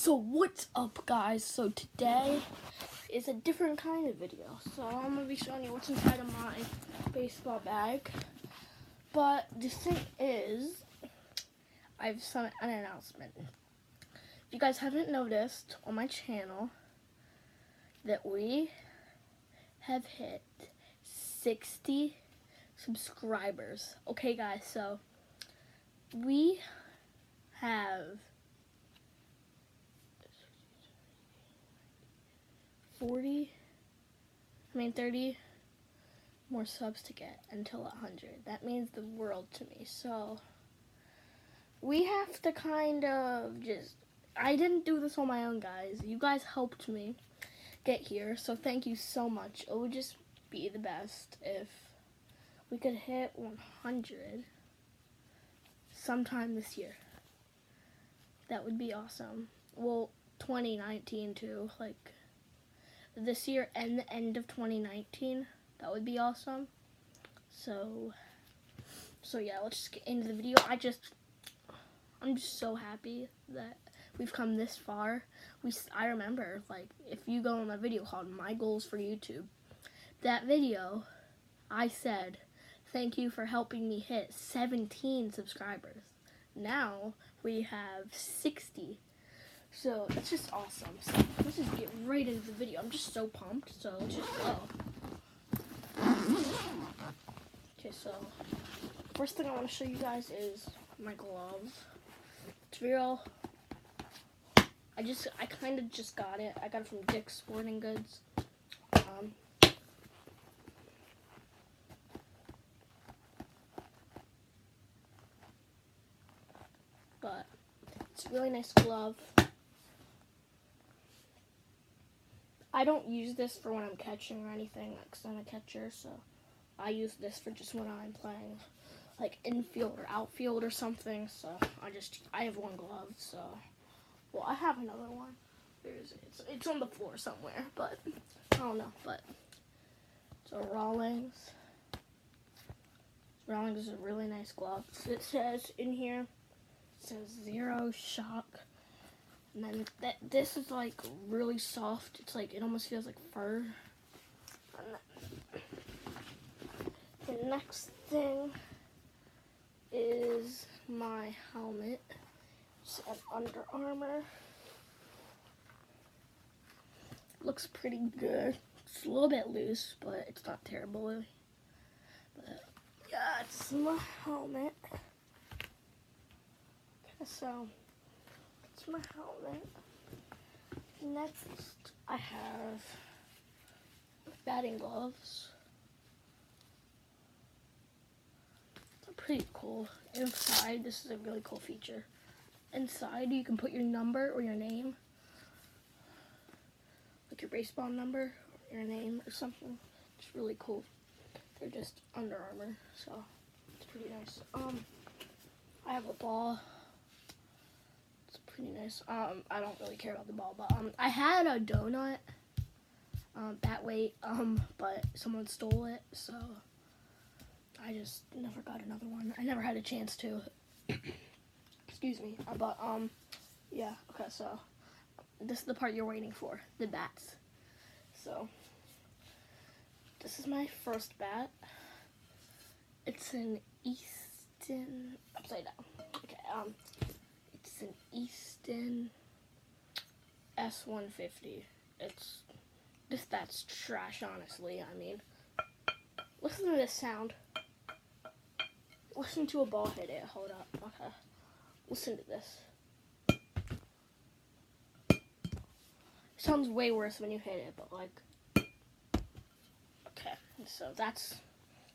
So what's up, guys? So today is a different kind of video. So I'm going to be showing you what's inside of my baseball bag. But the thing is, I have an announcement. If you guys haven't noticed on my channel that we have hit 60 subscribers. Okay, guys, so we have 30 more subs to get until 100. That means the world to me. So we have to kind of I didn't do this on my own, guys. You guys helped me get here, so thank you so much. It would just be the best if we could hit 100 sometime this year. That would be awesome. Well, 2019 too, like this year and the end of 2019. That would be awesome. So yeah, let's just get into the video. I'm just so happy that we've come this far. I remember, like, if you go on my video called My Goals for YouTube, that video, I said, thank you for helping me hit 17 subscribers. Now we have 60. So that's just awesome. So let's just get right into the video. I'm just so pumped. So let's just go. Okay, so first thing I want to show you guys is my glove. It's real. I kind of just got it. I got it from Dick's Sporting Goods. But it's a really nice glove. I don't use this for when I'm catching or anything, because I'm a catcher, so I use this for just when I'm playing, like, infield or outfield or something. So I have one glove, so, well, I have another one. It's on the floor somewhere, but I don't know. But so Rawlings is a really nice glove. It says in here, it says Zero Shock. And then this is like really soft. It's like, it almost feels like fur. And the next thing is my helmet. It's an Under Armour. Looks pretty good. It's a little bit loose, but it's not terrible. But yeah, it's my helmet. Okay, so it's my helmet. Next, I have batting gloves. They're pretty cool. Inside, this is a really cool feature. Inside, you can put your number or your name, like your baseball number or your name or something. It's really cool. They're just Under Armour, so it's pretty nice. I have a ball. It's pretty nice. I don't really care about the ball, but I had a donut bat weight, but someone stole it, so I just never got another one. I never had a chance to. Excuse me. But yeah. Okay, so this is the part you're waiting for, the bats. So this is my first bat. It's an Easton, upside down. Okay, it's an Easton S150. This bat's trash, honestly. I mean, listen to this sound. Listen to a ball hit it. Hold up. Okay. Listen to this. It sounds way worse when you hit it, but like, okay. So that's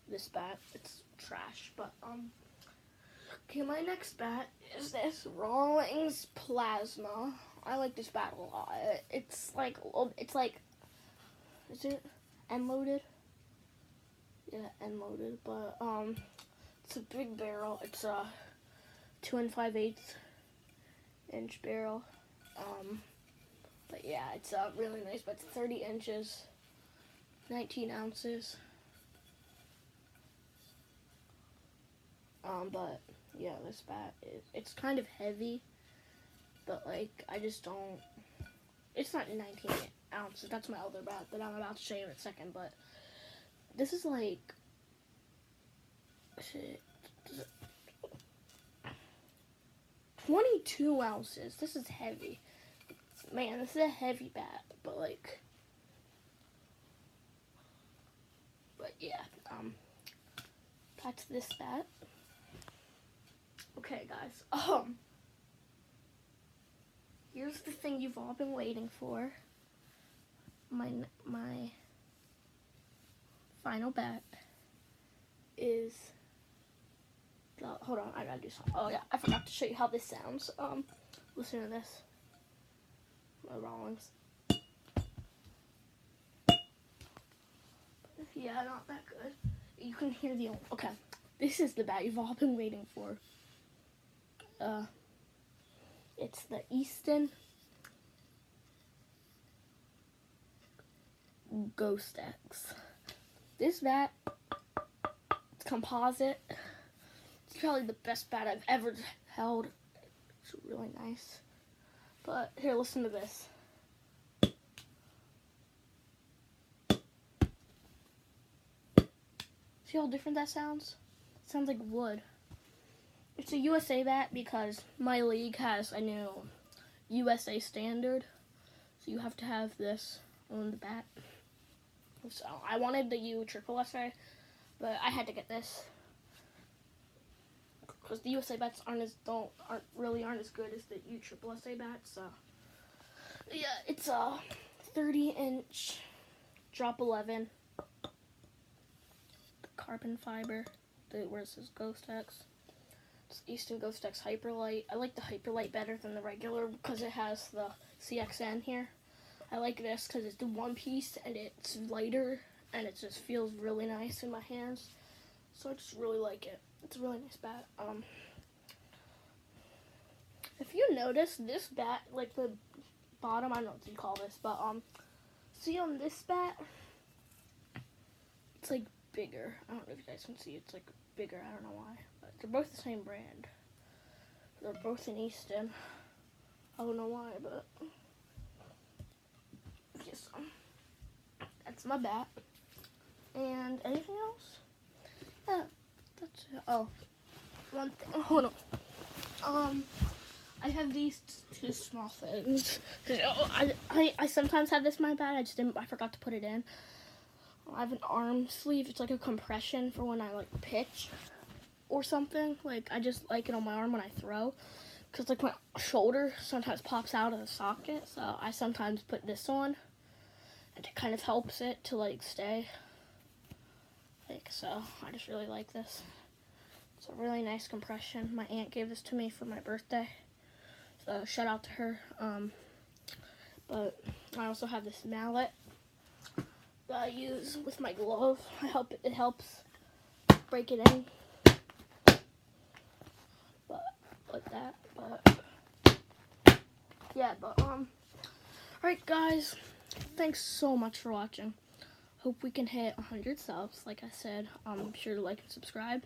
this bat. It's trash, but okay. My next bat is this Rawlings Plasma. I like this bat a lot. It's like, is it end loaded? Yeah, end loaded. But it's a big barrel. It's a 2 5/8 inch barrel. But yeah, it's really nice. But it's 30 inches, 19 ounces. But yeah, this bat it's kind of heavy, but like I just don't. It's not 19 ounces. That's my other bat that I'm about to show you in a second. But this is like shit, 22 ounces. This is heavy. Man, this is a heavy bat. But like, yeah. That's this bat. Okay, guys. Here's the thing you've all been waiting for. My final bat is. Hold on, I gotta do something. Oh yeah, I forgot to show you how this sounds. Listen to this. My Rawlings. Yeah, not that good. You can hear the. Okay, this is the bat you've all been waiting for. It's the Easton Ghost X. This bat, it's composite. It's probably the best bat I've ever held. It's really nice. But here, listen to this. See how different that sounds? It sounds like wood. It's a USA bat because my league has a new USA standard. So you have to have this on the bat. So I wanted the USSSA, but I had to get this. Because the USA bats aren't as good as the USSSA bats. So yeah, it's a 30-inch drop 11 carbon fiber. Where it says Ghost X. It's Easton Ghost X Hyperlight. I like the Hyperlight better than the regular because it has the CXN here. I like this because it's the one piece and it's lighter and it just feels really nice in my hands. So I just really like it. It's a really nice bat. If you notice, this bat, like the bottom, I don't know what you call this, but see on this bat, it's like bigger. I don't know if you guys can see. It's like bigger. I don't know why, but they're both the same brand. They're both in Easton. I don't know why, but yes, that's my bat. And anything else? Yeah, that's it. Oh, one thing. Hold on. I have these two small things. I sometimes have this in my bat. I forgot to put it in. I have an arm sleeve. It's like a compression for when I like pitch or something. Like I just like it on my arm when I throw, because like my shoulder sometimes pops out of the socket. So I sometimes put this on, and it kind of helps it to like stay. Like so, I just really like this. It's a really nice compression. My aunt gave this to me for my birthday, so shout out to her. But I also have this mallet that I use with my glove. It helps break it in, but like that. But yeah, alright guys, thanks so much for watching. Hope we can hit 100 subs. Like I said, be sure to like and subscribe.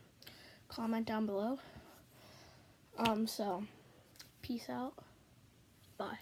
Comment down below. So peace out. Bye.